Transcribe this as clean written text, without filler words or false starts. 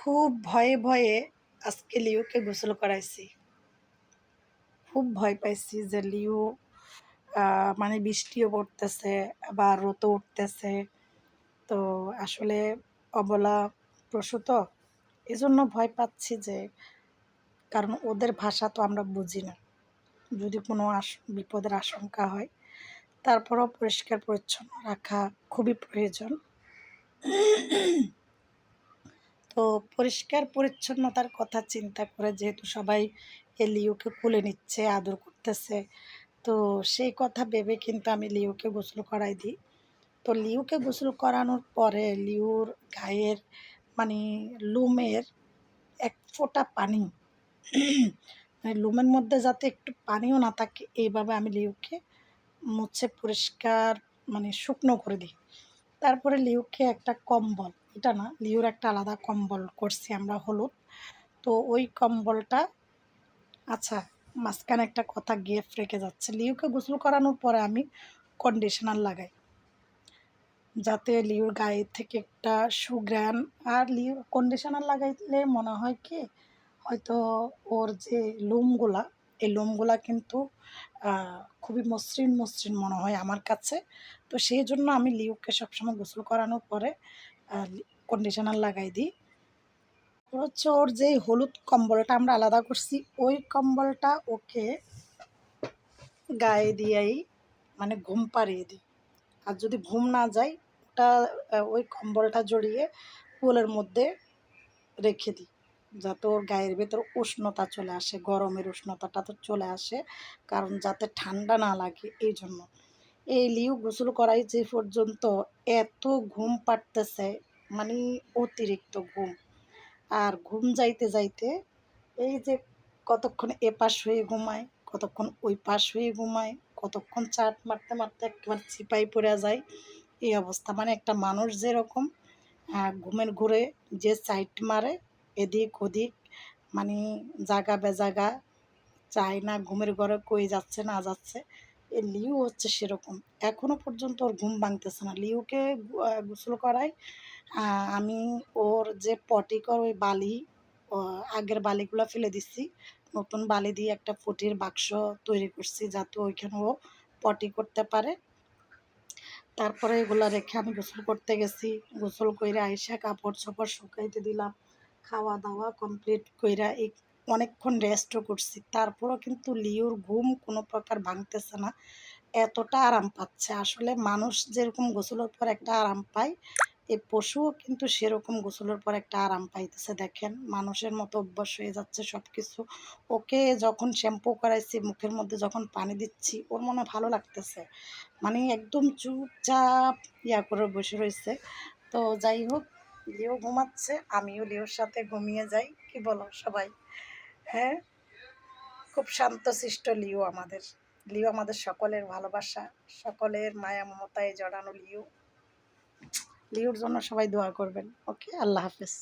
খুব ভয়ে ভয়ে আজকে লিওকে গোসল করাইছি। খুব ভয় পাইছি যে লিও মানে বৃষ্টিও পড়তেছে, আবার রোদও উঠতেছে। তো আসলে অবলা পশু তো, এজন্য ভয় পাচ্ছি যে, কারণ ওদের ভাষা তো আমরা বুঝি না। যদি কোনো বিপদের আশঙ্কা হয়, তারপরেও পরিষ্কার পরিচ্ছন্ন রাখা খুবই প্রয়োজন। তো পরিষ্কার পরিচ্ছন্নতার কথা চিন্তা করে যেহেতু সবাই লিওকে কোলে নিচ্ছে, আদর করতেছে, তো সেই কথা ভেবে কিন্তু আমি লিওকে গোসল করাই দিই। তো লিওকে গোসল করানোর পরে লিওর গায়ের মানে লোমের এক ফোঁটা পানি মানে লোমের মধ্যে যাতে একটু পানিও না থাকে, এইভাবে আমি লিওকে মুছে পরিষ্কার মানে শুকনো করে দিই। তারপরে লিওকে একটা কম্বল, এটা না, লিওর একটা আলাদা কম্বল করছি আমরা হলুদ। তো ওই কম্বলটা, আচ্ছা, মাঝখানে একটা কথা গেপ রেখে যাচ্ছে। লিওকে গোসল করানোর পরে আমি কন্ডিশনার লাগাই, যাতে লিওর গায়ে থেকে একটা সুঘ্রাণ। আর লিও কন্ডিশনার লাগাইলে মনে হয় কি, হয়তো ওর যে লোমগুলা, এই লোমগুলা কিন্তু খুবই মসৃণ মসৃণ মনে হয় আমার কাছে। তো সেই জন্য আমি লিওকে সবসময় গোসল করানোর পরে কন্ডিশনার লাগাই দিই। হচ্ছে ওর যে হলুদ কম্বলটা আমরা আলাদা করছি, ওই কম্বলটা ওকে গায়ে দিয়েই মানে ঘুম পাড়িয়ে দিই। আর যদি ঘুম না যায়, ওটা ওই কম্বলটা জড়িয়ে কোলের মধ্যে রেখে দিই, যাতে ওর গায়ের ভেতর উষ্ণতা চলে আসে, গরমের উষ্ণতাটা তো চলে আসে, কারণ যাতে ঠান্ডা না লাগে এই জন্য। এই লিউ গোসল করাই যে পর্যন্ত এত ঘুম পাড়তেছে, মানে অতিরিক্ত ঘুম। আর ঘুম যাইতে যাইতে এই যে কতক্ষণ এপাশ হয়ে ঘুমায়, কতক্ষণ ওই পাশ হয়ে ঘুমায়, কতক্ষণ চাট মারতে মারতে একবার চিপাই পড়ে যায়, এই অবস্থা। মানে একটা মানুষ যেরকম ঘুমের ঘুরে যে সাইড মারে এদিক ওদিক, মানে জাগা বেজাগা চায় না, ঘুমের ঘরে কই যাচ্ছে না যাচ্ছে, এ লিউ হচ্ছে সেরকম। এখনো পর্যন্ত ওর ঘুম ভাঙতেছে না। লিউকে গোসল করাই আমি ওর যে পটিকর ওই বালি, আগের বালিগুলো ফেলে দিচ্ছি, নতুন বালি দিয়ে একটা পটির বাক্স তৈরি করছি, যাতে ওইখানে ও পটি করতে পারে। তারপরে এগুলা রেখে আমি গোসল করতে গেছি। গোসল কইরা আইসা কাপড় চোপড় শুকাইতে দিলাম। খাওয়া দাওয়া কমপ্লিট কইরা অনেকক্ষণ রেস্টও করছি। তারপরও কিন্তু লিওর ঘুম কোনো প্রকার ভাঙতেছে না। এতটা আরাম পাচ্ছে। আসলে মানুষ যেরকম গোসলের পর একটা আরাম পায়, এই পশুও কিন্তু সেরকম গোসলের পর একটা আরাম পাইতেছে। দেখেন, মানুষের মতো অভ্যাস হয়ে যাচ্ছে সবকিছু। ওকে যখন শ্যাম্পু করাইছি, মুখের মধ্যে যখন পানি দিচ্ছি, ওর মনে হয় ভালো লাগতেছে। মানে একদম চুপচাপ করে বসে রয়েছে। তো যাই হোক, লিও ঘুমাচ্ছে, আমিও লিওর সাথে ঘুমিয়ে যাই। কি বলো সবাই? হ্যাঁ, খুব শান্তশিষ্ট লিও আমাদের। লিও আমাদের সকলের ভালোবাসা, সকলের মায়া মমতায় জড়ানো লিও। লিওর জন্য সবাই দোয়া করবেন। ওকে, আল্লাহ হাফেজ।